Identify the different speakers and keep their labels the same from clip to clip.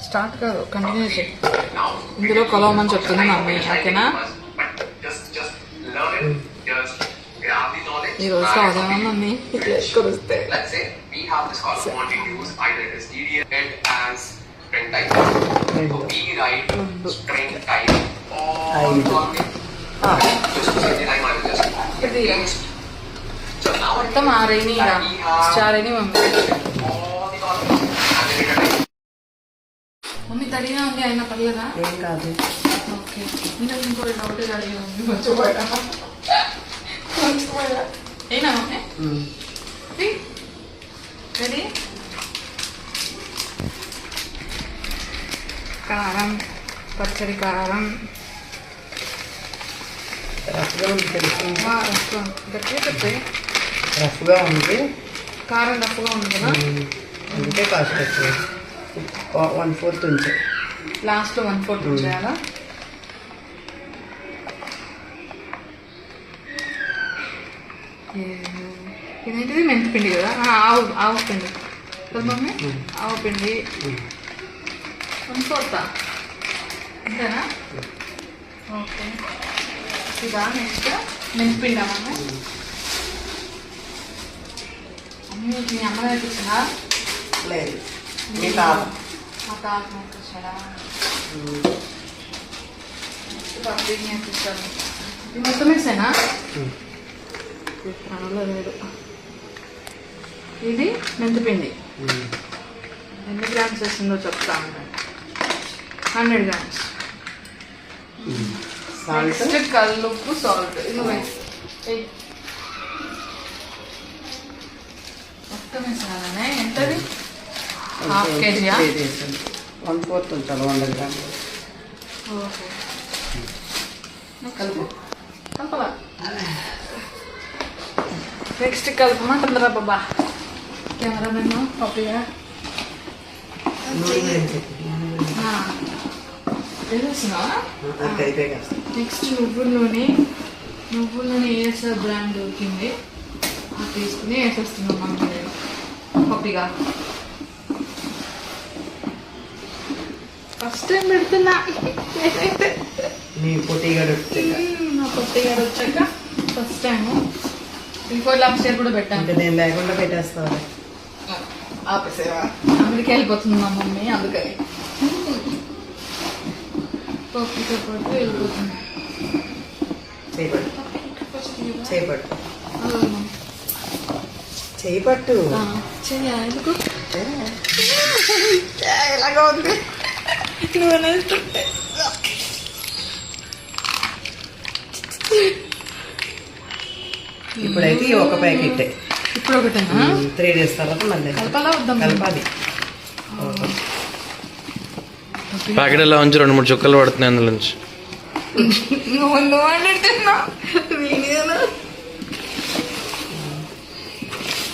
Speaker 1: Start కాదు, continue చేయి. ఇందులో కొలవమని చెప్తుంది మమ్మీ. ఓకేనా? ఈ రోజు అదేమో మమ్మీ కొలిస్తే మొత్తం 6 స్టార్ అయినాయి మమ్మీ. మమ్మీ తడిగా ఉంది అయినా పర్లేదా?
Speaker 2: ఏం కాదు.
Speaker 1: ఓకే. ఇంకా ఇంకో డౌట్ అడిగి మమ్మీ మర్చిపోయా. ఏనా మమ్మీ? రెడీ? కారం, పచ్చడి కారం.
Speaker 2: రఫ్గా ఉంది,
Speaker 1: గట్టిగా చెప్పి.
Speaker 2: రఫ్గా ఉంది,
Speaker 1: కారం రఫ్గా ఉంది కదా,
Speaker 2: అందుకే కాస్ట్ ఎక్కువ. 1/4 ఉంచు.
Speaker 1: లాస్ట్లో 1/4 ఉంచేయాలా? ఇదేంటిది? మెంతిపిండి కదా, ఆవు పిండి కదా మమ్మీ. ఆవు పిండి 1/4 అంతేనా? ఓకే. ఇదా నెక్స్ట్ మెంతిపిండి మమ్మీ. మమ్మీ మీ అమ్మ నేర్పించిందా?
Speaker 2: లేదు, మీ తాత.
Speaker 1: మా తాత నేర్పించాడా? పప్పు నేర్పించాను. ఇది మొత్తం వేసేనా? లేదు. ఇది మెంతిపిండి ఎన్ని గ్రామ్స్ వేసిందో చెప్తాను. 100 grams. నెక్స్ట్ కల్లుప్పు, సాల్ట్. ఇది మొత్తం వేసానే. ఎంతది? 1/2 kg.
Speaker 2: 1/4 ఉంచాలి, 100 grams.
Speaker 1: ఓహో. కలుపు కలపలా. నెక్స్ట్ కలపమంటుందిరా బాబా కెమెరామెన్ పప్పిగా. నెక్స్ట్ నువ్వుల నూనె ఏఎస్ఆర్ బ్రాండ్ దొరికింది, అది తీసుకుని వేసేస్తున్నాం మనం. నేను పప్పిగా ఫస్ట్ టైం పెడుతున్నా.
Speaker 2: నా పొట్టిగాడు
Speaker 1: వచ్చాక ఫస్ట్ టైము. ఇంకో లాస్ట్ ఇయర్ కూడా పెట్టాను.
Speaker 2: నేను లేకుండా పెట్టేస్తాను.
Speaker 1: ఆపేసేవా? అమెరికా వెళ్ళిపోతుంది మా మమ్మీ, అందుకని పప్పుతో పాటు వెళ్ళిపోతుంది.
Speaker 2: చేయపట్టు
Speaker 1: ఎందుకు ఎలాగా ఉంది నువ్వు అనేస్తుంటే.
Speaker 2: ఇప్పుడైతే ఒక ప్యాకెట్.
Speaker 1: ఇప్పుడు ఒకటేనా?
Speaker 2: 3 days తర్వాత మళ్ళీ
Speaker 1: కలపాలా వద్దాం?
Speaker 2: కలపాలి.
Speaker 3: ప్యాకెట్ ఎలా ఉంచి 2-3 చుక్కలు పడుతున్నాయి అందులో నుంచి.
Speaker 1: నువ్వు అంటున్నా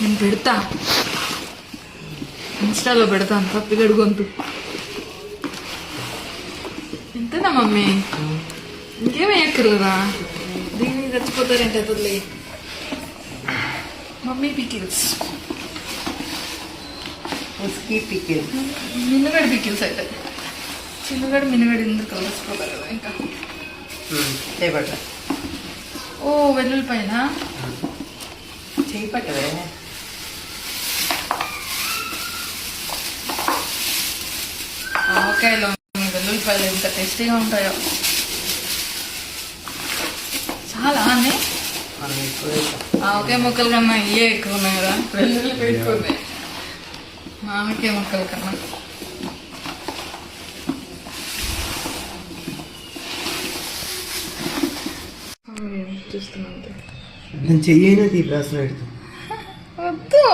Speaker 1: నేను పెడతా, ఇన్స్టాలో పెడతాను పప్పిగడు గొంతు. ఎంతనా మమ్మీ? ఇంకేం వేయక్కర్లేదా? దీన్ని చచ్చిపోతారంటే వదిలే. మమ్మీ పికిల్స్, మినుగడి పికిల్స్ అయితే. చిన్నగడి మినుగడి ఎందుకు కలిసిపోతారు కదా ఇంకా. ఓ వెల్లుల్లిపైన
Speaker 2: చేయపట్టవే.
Speaker 1: ఆవకాయలో వెల్లుల్లిపాయలు ఎంత టేస్టీగా ఉంటాయో. చాలా అన్నీ ఆవకాయ ముక్కలు కన్నా ఇవే ఎక్కువ ఉన్నాయి కదా, వెల్లుల్లి పెట్టుకున్నాయి ఆవకాయ ముక్కల కన్నా. చూస్తున్నా
Speaker 2: చెయ్యైనా తీపి అసలు
Speaker 1: వద్దు.